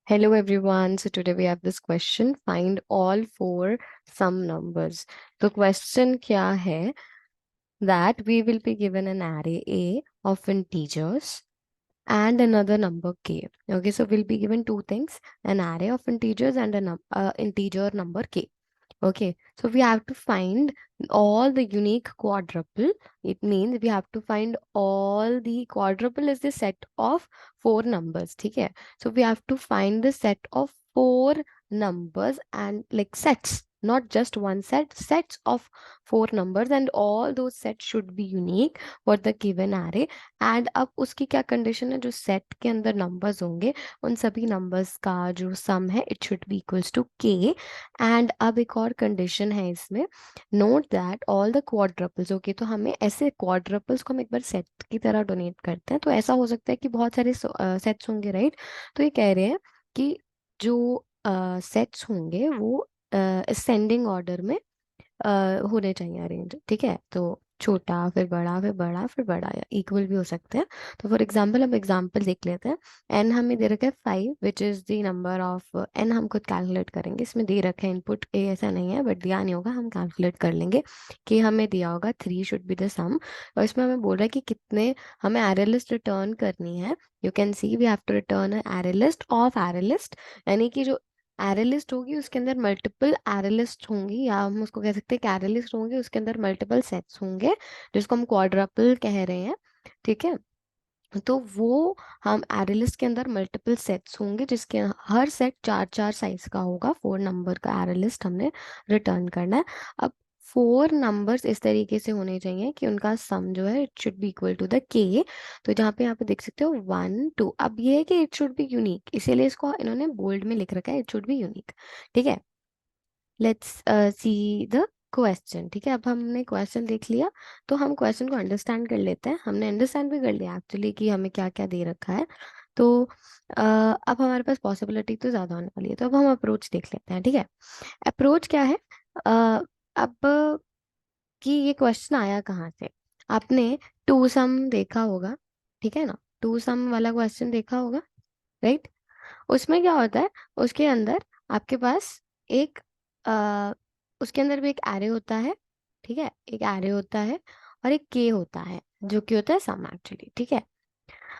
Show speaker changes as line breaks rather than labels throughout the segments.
Hello everyone. So today we have this question. Find all four sum numbers. तो question क्या है? That we will be given an array A of integers and another number k. Okay, so we'll be given two things: an array of integers and integer number k. Okay, so we have to find all the unique quadruple. It means we have to find all the quadruple is the set of four numbers. ठीक है? So we have to find the set of four numbers and like sets, not just one set, sets of four numbers, and all those sets should be unique for the given array. And अब उसकी क्या condition है? जो set के अंदर numbers होंगे उन सभी नंबर्स का जो सम है it should be equals to K. And अब एक और कंडीशन है इसमें, note that all the quadruples. Okay, तो हमें ऐसे क्वाड्रपल्स को हम एक बार सेट की तरह डोनेट करते हैं, तो ऐसा हो सकता है कि बहुत सारे सेट्स होंगे, राइट? तो ये कह रहे हैं कि जो सेट्स होंगे वो असेंडिंग ऑर्डर में होने चाहिए अरेंज। ठीक है, तो छोटा फिर बड़ा फिर बड़ा फिर बड़ा, या इक्वल भी हो सकते हैं। तो फॉर एग्जाम्पल हम एग्जाम्पल देख लेते हैं। एन हमें दे रखा है 5 which is the number of N. हम खुद कैलकुलेट करेंगे, इसमें दे रखा है इनपुट ए, ऐसा नहीं है बट दिया नहीं होगा, हम कैलकुलेट कर लेंगे कि हमें दिया होगा 3 शुड बी द सम। और इसमें हमें बोल रहा है कि कितने हमें एरे लिस्ट रिटर्न करनी है। You can see we have to return array list of array list, यानी कि जो एरे लिस्ट होगी उसके अंदर मल्टीपल एरे लिस्ट होंगी, या हम उसको कह सकते हैं कि एरे लिस्ट होंगे उसके अंदर मल्टीपल सेट्स होंगे, जिसको हम क्वाड्रपल कह रहे हैं। ठीक है, तो वो हम एरे लिस्ट के अंदर मल्टीपल सेट्स होंगे जिसके हर सेट चार चार साइज का होगा। 4 नंबर का एरे लिस्ट हमने रिटर्न करना है। अब 4 नंबर्स इस तरीके से होने चाहिए कि उनका सम जो है it should be equal to the K. तो जहाँ पे यहाँ पे देख सकते हो 1 2, अब ये है कि इट शुड बी यूनिक, इसीलिए इसको इन्होंने बोल्ड में लिख रखा है, इट शुड बी यूनिक। ठीक है, लेट्स सी द क्वेश्चन। ठीक है, अब हमने क्वेश्चन देख लिया, तो हम क्वेश्चन को अंडरस्टैंड कर लेते हैं। हमने अंडरस्टैंड भी कर लिया एक्चुअली कि हमें क्या क्या दे रखा है। तो अब हमारे पास पॉसिबिलिटी तो ज़्यादा होने वाली है, तो अब हम अप्रोच देख लेते हैं। ठीक है, अप्रोच क्या है? अब कि ये क्वेश्चन आया कहाँ से? आपने टू सम देखा होगा, ठीक है ना? टू सम वाला क्वेश्चन देखा होगा, राइट? उसमें क्या होता है, उसके अंदर आपके पास एक आ, उसके अंदर भी एक एरे होता है। ठीक है, एक एरे होता है और एक के होता है, जो कि होता है सम एक्चुअली। ठीक है,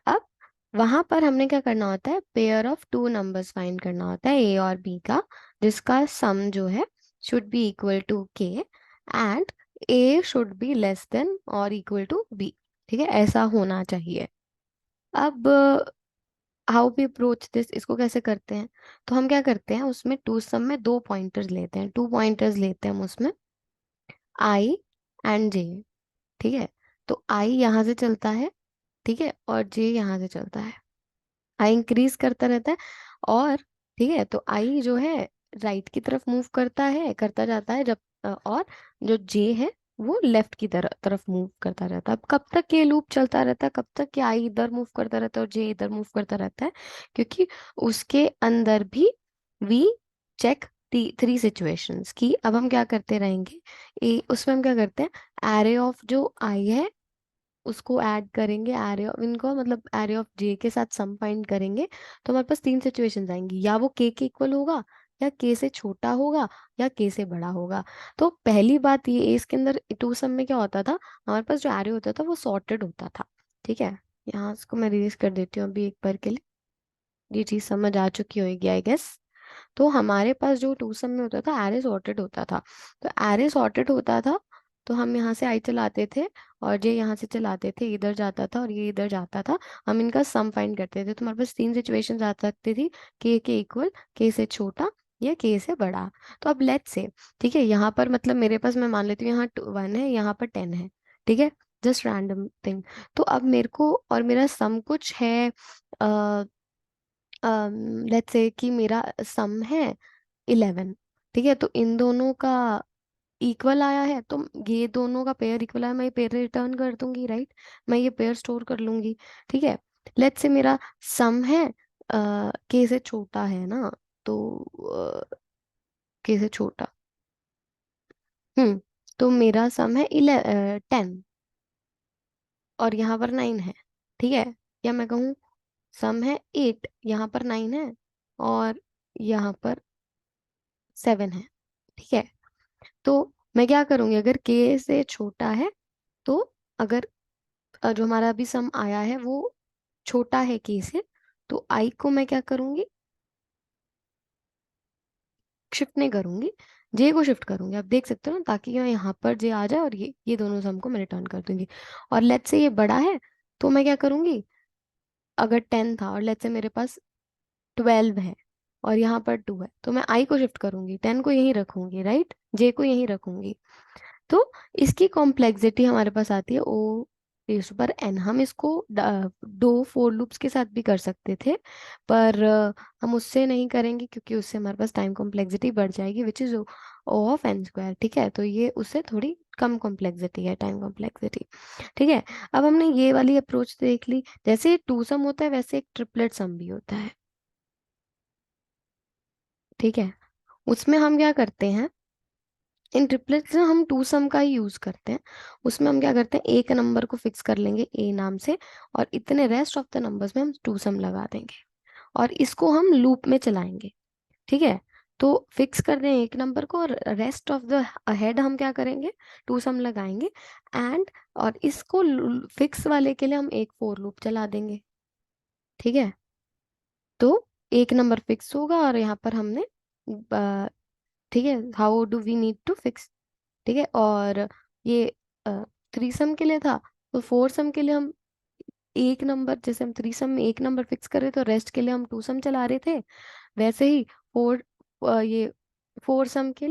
अब वहां पर हमने क्या करना होता है, pair of two numbers find करना होता है ए और बी का, जिसका सम जो है should be equal to K and A should be less than और इक्वल टू बी। ठीक है, ऐसा होना चाहिए। अब हाउ वी अप्रोच दिस, इसको कैसे करते हैं? तो हम क्या करते हैं, उसमें टू सम में दो पॉइंटर्स लेते हैं, टू पॉइंटर्स लेते हैं हम उसमें, आई एंड जे। ठीक है, तो आई यहाँ से चलता है, ठीक है, और जे यहाँ से चलता है। आई इंक्रीज करता रहता है, और ठीक है, तो आई जो है राइट की तरफ मूव करता है, करता जाता है, जब और जो जे है वो लेफ्ट की तरफ तरफ मूव करता रहता है। अब कब तक ये लूप चलता रहता है, कब तक कि आई इधर मूव करता रहता है और जे इधर मूव करता रहता है? क्योंकि उसके अंदर भी वी चेक थ्री सिचुएशंस की। अब हम क्या करते रहेंगे, उसमें हम क्या करते हैं, एरे ऑफ जो आई है उसको ऐड करेंगे एरे ऑफ इनको, मतलब एरे ऑफ जे के साथ सम फाइंड करेंगे। तो हमारे पास तीन सिचुएशंस आएंगी, या वो के इक्वल होगा, या के से छोटा होगा, या के से बड़ा होगा। तो पहली बात ये, इसके अंदर टू सम में क्या होता था, हमारे पास जो एरे होता था वो सॉर्टेड होता था। ठीक है, यहाँ इसको मैं रिलीज कर देती हूँ अभी एक बार के लिए, ये चीज समझ आ चुकी होगी आई गेस। तो हमारे पास जो टू सम में होता था एरे सॉर्टेड होता था। तो एरे सॉर्टेड होता था, तो हम यहाँ से आई चलाते थे और जे यहाँ से चलाते थे, इधर जाता था और ये इधर जाता था। हम इनका सम फाइंड करते थे, तो हमारे पास तीन सिचुएशंस आ सकती थी, के इक्वल, के से छोटा, या के से बड़ा। तो अब लेट्स से, ठीक है, यहाँ पर मतलब मेरे पास, मैं मान लेती हूँ यहाँ 1 है, यहाँ पर 10 है। ठीक है, जस्ट रैंडम थिंग। तो अब मेरे को और मेरा सम कुछ है, लेट्स से कि मेरा सम है 11। ठीक है, तो इन दोनों का इक्वल आया है, तो ये दोनों का पेयर इक्वल आया, मैं ये पेयर रिटर्न कर दूंगी, राइट? मैं ये पेयर स्टोर कर लूंगी। ठीक है, लेट्स से मेरा सम है के से छोटा है ना, तो के से छोटा, तो मेरा सम है 10 और यहाँ पर 9 है। ठीक है, या मैं कहूँ सम है 8, यहाँ पर 9 है और यहाँ पर 7 है। ठीक है, तो मैं क्या करूंगी, अगर के से छोटा है तो, अगर जो हमारा अभी सम आया है वो छोटा है के से, तो आई को मैं क्या करूंगी, शिफ्ट नहीं करूंगी, जे को शिफ्ट करूंगी। आप देख सकते हो ना, ताकि मैं यहाँ पर जे आ जाए और ये दोनों सम को मैं रिटर्न कर दूंगी। और लेट्स से ये बड़ा है, तो मैं क्या करूंगी, अगर 10 था और लेट्स से मेरे पास 12 है और यहाँ पर 2 है, तो मैं आई को शिफ्ट करूंगी, 10 को यहीं रखूंगी, राइट, जे को यहीं रखूंगी। तो इसकी कॉम्प्लेक्सिटी हमारे पास आती है ओ रेज़ पर एन। हम इसको दो फोर लूप्स के साथ भी कर सकते थे, पर हम उससे नहीं करेंगे क्योंकि उससे हमारे पास टाइम कॉम्प्लेक्सिटी बढ़ जाएगी, which is O of N square. ठीक है, तो ये उससे थोड़ी कम कॉम्प्लेक्सिटी है, टाइम कॉम्प्लेक्सिटी। ठीक है, अब हमने ये वाली अप्रोच देख ली। जैसे टू सम होता है वैसे एक ट्रिपलेट सम भी होता है। ठीक है, उसमें हम क्या करते हैं, इन ट्रिपलेट्स में हम टू सम का ही यूज करते हैं। उसमें हम क्या करते हैं, एक नंबर को फिक्स कर लेंगे ए नाम से, और इतने रेस्ट ऑफ द नंबर्स में हम टू सम लगा देंगे और इसको हम लूप में चलाएंगे। ठीक है, तो फिक्स कर दें एक नंबर को और रेस्ट ऑफ द अहेड हम क्या करेंगे, टू सम लगाएंगे। एंड और इसको फिक्स वाले के लिए हम एक फोर लूप चला देंगे। ठीक है, तो एक नंबर फिक्स होगा और यहाँ पर हमने ठीक है, how do we need to fix. ठीक है, और ये थ्री सम के लिए था, तो फोर सम के लिए हम एक नंबर, जैसे हम थ्री सम में एक नंबर फिक्स कर रहे थे तो रेस्ट के लिए हम टू सम चला रहे थे, वैसे ही फोर ये फोर सम के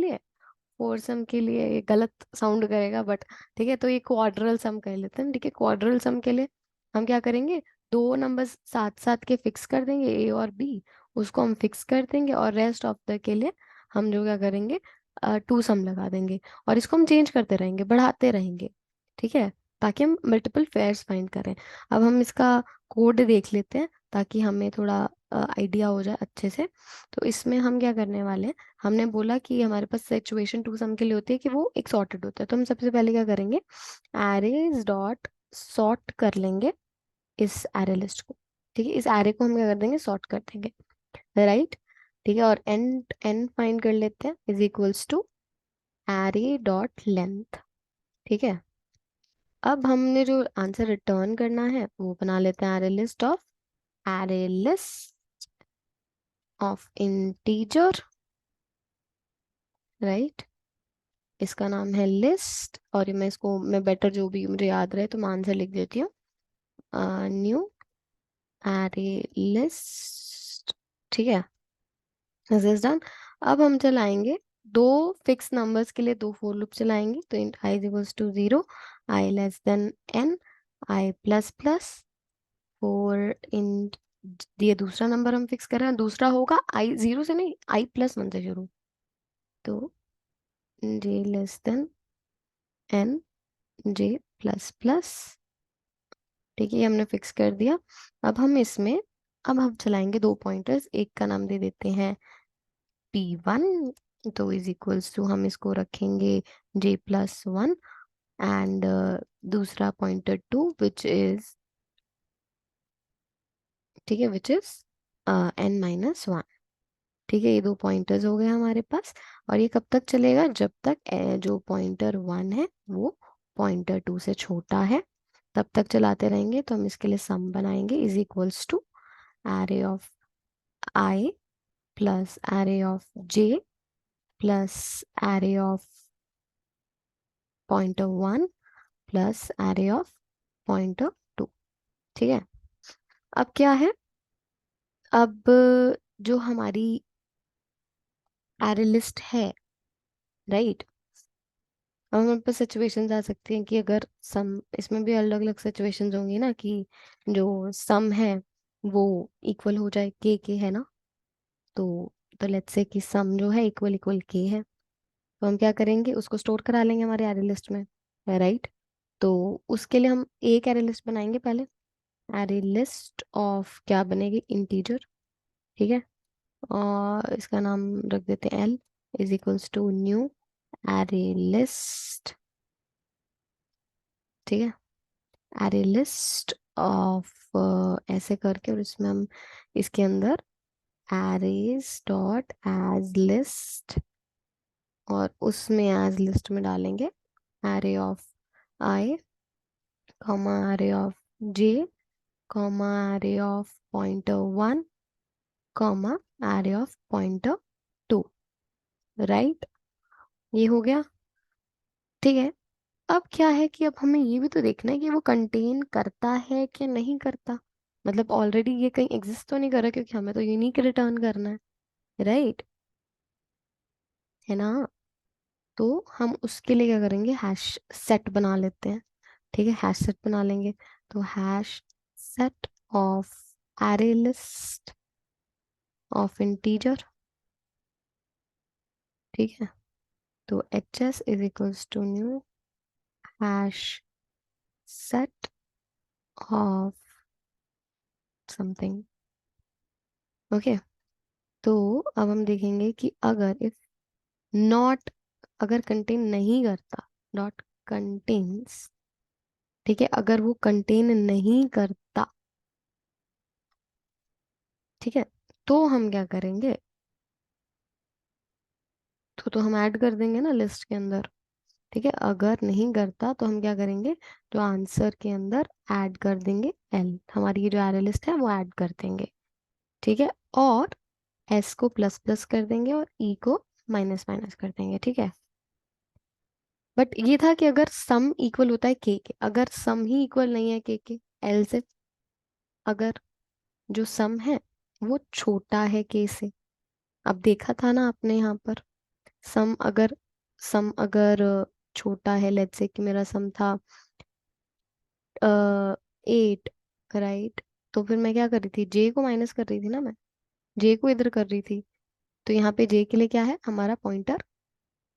लिए ये गलत साउंड करेगा बट ठीक है, तो ये क्वाड्रल सम कह लेते हैं। ठीक है, क्वाड्रल सम के लिए हम क्या करेंगे, दो नंबर्स साथ साथ के फिक्स कर देंगे, ए और बी, उसको हम फिक्स कर देंगे और रेस्ट ऑफ द के लिए हम जो क्या करेंगे, टू सम लगा देंगे और इसको हम चेंज करते रहेंगे, बढ़ाते रहेंगे। ठीक है, ताकि हम मल्टीपल पेयर्स फाइंड करें। अब हम इसका कोड देख लेते हैं ताकि हमें थोड़ा आइडिया हो जाए अच्छे से। तो इसमें हम क्या करने वाले हैं, हमने बोला कि हमारे पास सिचुएशन टू सम के लिए होती है कि वो एक सॉर्टेड होता है, तो हम सबसे पहले क्या करेंगे, एरेज डॉट सॉर्ट कर लेंगे इस एरे लिस्ट को। ठीक है, इस एरे को हम क्या कर देंगे, सॉर्ट कर देंगे, राइट। ठीक है, और एन एन फाइंड कर लेते हैं, is equals to array dot length. ठीक है, अब हमने जो आंसर रिटर्न करना है वो बना लेते हैं array list of integer, right. इसका नाम है लिस्ट, और मैं इसको मैं बेटर जो भी मुझे याद रहे तो मैं आंसर लिख देती हूँ, न्यू एरे लिस्ट। ठीक है, दिस इज डन। अब हम चलाएंगे दो फिक्स नंबर्स के लिए दो फोर लूप चलाएंगे, तो int I equals to 0, I less than N, I plus plus for int, ये दूसरा नंबर हम फिक्स कर रहे हैं, दूसरा होगा आई 0 से नहीं, आई प्लस 1 से शुरू, तो जे लेस देन एन, जे प्लस प्लस। ठीक है, ये हमने फिक्स कर दिया। अब हम इसमें, अब हम चलाएंगे दो पॉइंटर्स, एक का नाम दे देते हैं P1, तो इज इक्वल्स टू हम इसको रखेंगे J+1, एंड दूसरा पॉइंटर 2 विच इज, ठीक है, विच इज N-1। ठीक है, ये दो पॉइंटर्स हो गए हमारे पास। और ये कब तक चलेगा, जब तक जो पॉइंटर 1 है वो पॉइंटर 2 से छोटा है, तब तक चलाते रहेंगे। तो हम इसके लिए सम बनाएंगे, is equals to array of I plus array of J plus array of pointer 1 plus array of pointer 2। ठीक है, अब क्या है, अब जो हमारी एरे लिस्ट है, राइट, अब हमारे पास सिचुएशंस आ सकती हैं कि अगर सम, इसमें भी अलग अलग सिचुएशंस होंगी ना, कि जो सम है वो इक्वल हो जाए के है ना, तो लेट्स से कि सम जो है इक्वल इक्वल के है, तो हम क्या करेंगे, उसको स्टोर करा लेंगे हमारे एरे लिस्ट में, राइट। तो उसके लिए हम एक एरे लिस्ट बनाएंगे पहले, एरे लिस्ट ऑफ क्या बनेगी, इंटीजर। ठीक है, और इसका नाम रख देते हैं L, is equals to new array list. ठीक है, एरे लिस्ट ऑफ ऐसे करके, और इसमें हम इसके अंदर arrays डॉट एज लिस्ट, और उसमें एज लिस्ट में डालेंगे array of I, comma array of j, comma array of pointer 1, comma array of pointer 2, right? ये हो गया, ठीक है। अब क्या है कि अब हमें ये भी तो देखना है कि वो कंटेन करता है कि नहीं करता, मतलब ऑलरेडी ये कहीं एग्जिस्ट तो नहीं कर रहा, क्योंकि हमें तो यूनिक रिटर्न करना है, राइट? है ना? तो हम उसके लिए क्या करेंगे, हैश सेट बना लेते हैं। ठीक है, हैश सेट बना लेंगे। तो hash set of array list of integer, ठीक है। तो hs is equals to new hash set of something, okay. तो अब हम देखेंगे कि अगर इफ नॉट, अगर कंटेन नहीं करता, नॉट कंटेन्स, ठीक है, अगर वो कंटेन नहीं करता, ठीक है, तो हम क्या करेंगे, तो हम ऐड कर देंगे ना लिस्ट के अंदर। ठीक है, अगर नहीं करता तो हम क्या करेंगे, तो आंसर के अंदर ऐड कर देंगे एल, हमारी ये जो एरे लिस्ट है वो ऐड कर देंगे। ठीक है, और एस को प्लस प्लस कर देंगे और ई को माइनस माइनस कर देंगे, ठीक है। बट ये था कि अगर सम इक्वल होता है के, अगर सम ही इक्वल नहीं है के, एल से, अगर जो सम है वो छोटा है के से, अब देखा था ना आपने यहाँ पर, सम अगर, सम अगर छोटा है, लेट्स से कि मेरा सम था 8, राइट? तो फिर मैं क्या कर रही थी, जे को माइनस कर रही थी ना, मैं जे को इधर कर रही थी। तो यहाँ पे जे के लिए क्या है हमारा पॉइंटर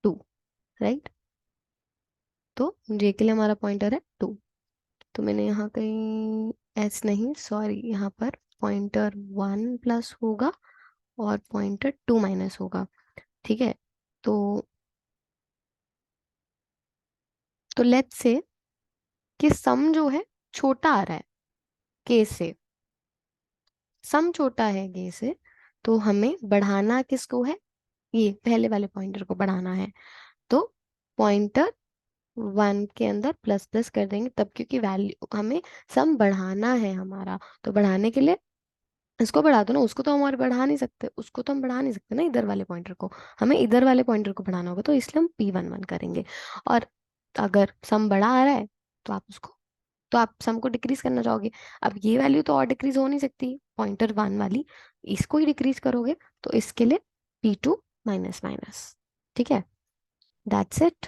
2, राइट? तो जे के लिए हमारा पॉइंटर है 2। तो मैंने यहाँ कहीं एस नहीं, सॉरी, यहाँ पर पॉइंटर 1 प्लस होगा और पॉइंटर 2 माइनस होगा, ठीक है। तो लेट्स से कि सम जो है छोटा आ रहा है के से, सम छोटा है के से, तो हमें बढ़ाना किसको है, ये पहले वाले पॉइंटर को बढ़ाना है। तो पॉइंटर 1 के अंदर प्लस प्लस कर देंगे तब, क्योंकि वैल्यू हमें सम बढ़ाना है हमारा, तो बढ़ाने के लिए इसको बढ़ा दो ना, उसको तो हम और बढ़ा नहीं सकते, उसको तो हम बढ़ा नहीं सकते ना, इधर वाले पॉइंटर को, हमें इधर वाले पॉइंटर को बढ़ाना होगा, तो इसलिए हम P11 करेंगे। और अगर सम बड़ा आ रहा है तो आप उसको, तो आप सम को डिक्रीज करना चाहोगे। अब ये वैल्यू तो और डिक्रीज हो नहीं सकती, पॉइंटर 1 वाली, इसको ही डिक्रीज करोगे, तो इसके लिए P2 माइनस माइनस, ठीक है, दैट्स इट।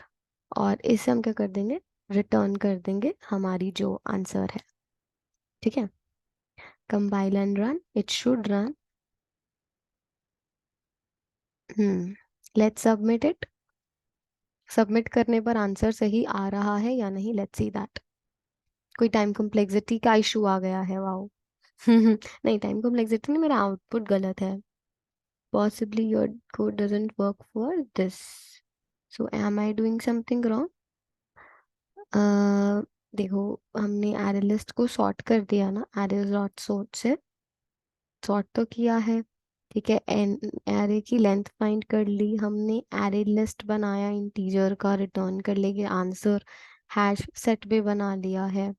और इसे हम क्या कर देंगे, रिटर्न कर देंगे हमारी जो आंसर है, ठीक है। Compile and run, it should run. Let's submit it. Submit करने पर आंसर सही आ रहा है या नहीं, लेट्स सी दैट। कोई टाइम कॉम्प्लेक्सिटी का इशू आ गया है, वाओ। नहीं, टाइम कॉम्प्लेक्सिटी नहीं, मेरा आउटपुट गलत है। Possibly your code doesn't work for this. So am I doing something wrong? देखो, हमने एरे लिस्ट को सॉर्ट कर दिया ना, एरे डॉट सॉर्ट से सॉर्ट तो किया है, ठीक है। एन एरे की लेंथ फाइंड कर ली हमने, एरे लिस्ट बनाया इंटीजर का, रिटर्न कर लेंगे आंसर, हैश सेट भी बना लिया है,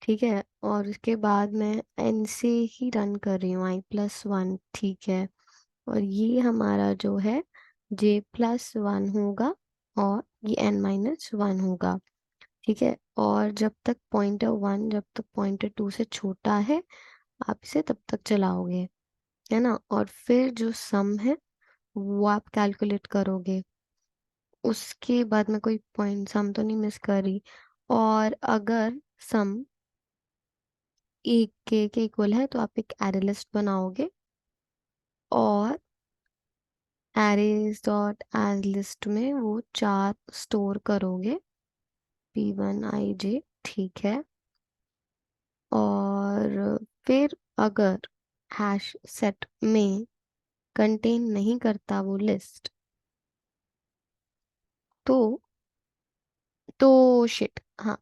ठीक है। और उसके बाद मैं एन से ही रन कर रही हूँ, i+1, ठीक है। और ये हमारा जो है j+1 होगा, और ये n-1 होगा, ठीक है। और जब तक पॉइंटर 1, जब तक पॉइंटर 2 से छोटा है, आप इसे तब तक चलाओगे, है ना। और फिर जो सम है वो आप कैलकुलेट करोगे, उसके बाद में कोई पॉइंट सम तो नहीं मिस कर रही। और अगर सम एक के इक्वल है तो आप एक एरे लिस्ट बनाओगे, और एरेज डॉट एज लिस्ट में वो 4 स्टोर करोगे, P1 i j, ठीक है। और फिर अगर हैश सेट में कंटेन नहीं करता वो लिस्ट, तो शिट, हाँ,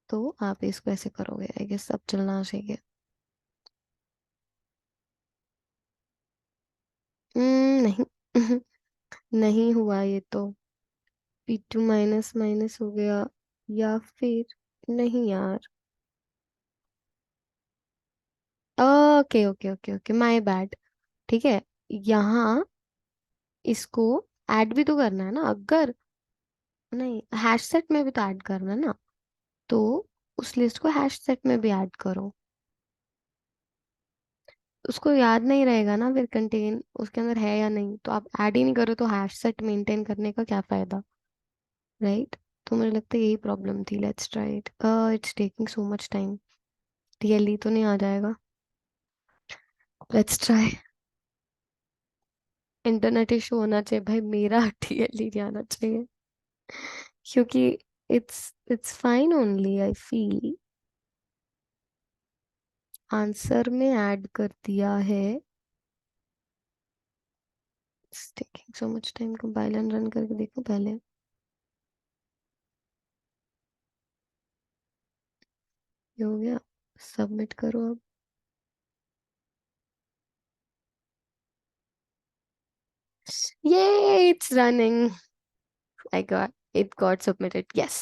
तो आप इसको ऐसे करोगे, आई गेस अब चलना चाहिए। नहीं। नहीं हुआ ये तो। P2 माइनस माइनस हो गया, या फिर नहीं यार। Okay okay okay okay, my bad. ठीक है, यहाँ इसको ऐड भी तो करना है ना, अगर नहीं हैश सेट में भी तो ऐड करना है ना, तो उस लिस्ट को हैश सेट में भी ऐड करो। उसको याद नहीं रहेगा ना फिर कंटेन उसके अंदर है या नहीं, तो आप ऐड ही नहीं करो तो हैश सेट मेंटेन करने का क्या फायदा, राइट? तो मुझे लगता है यही प्रॉब्लम थी। Let's try it. It's taking so much time. TLE तो नहीं आ जाएगा? Let's try. इंटरनेट इशू होना चाहिए भाई, मेरा टीएलई नहीं आना चाहिए, क्योंकि it's fine only I feel. Answer में ऐड कर दिया है। It's taking so much time. Compile and run करके देखो पहले। ये हो गया, सबमिट करो अब। ये it's running. I got it got submitted. Yes.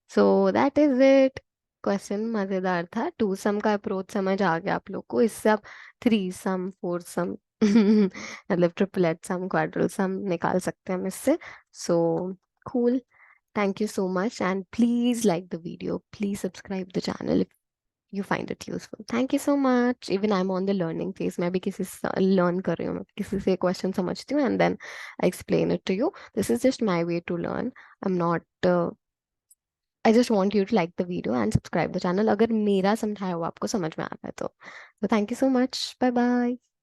So that is it. Question मजेदार था। टू सम का अप्रोच समझ आ गया आप लोग को, इससे आप थ्री सम फोर सम मतलब ट्रिपलेट सम क्वाड्रल सम निकाल सकते हैं हम इससे। So cool. Thank you so much, and please like the video. Please subscribe the channel if you find it useful. Thank you so much. Even I'm on the learning phase. मैं भी किसी से learn कर रही हूँ, मैं किसी से question समझती हूँ and then I explain it to you. This is just my way to learn. I'm not. I just want you to like the video and subscribe the channel अगर मेरा समझाया हुआ आपको समझ में आ रहा है तो. So thank you so much. Bye bye.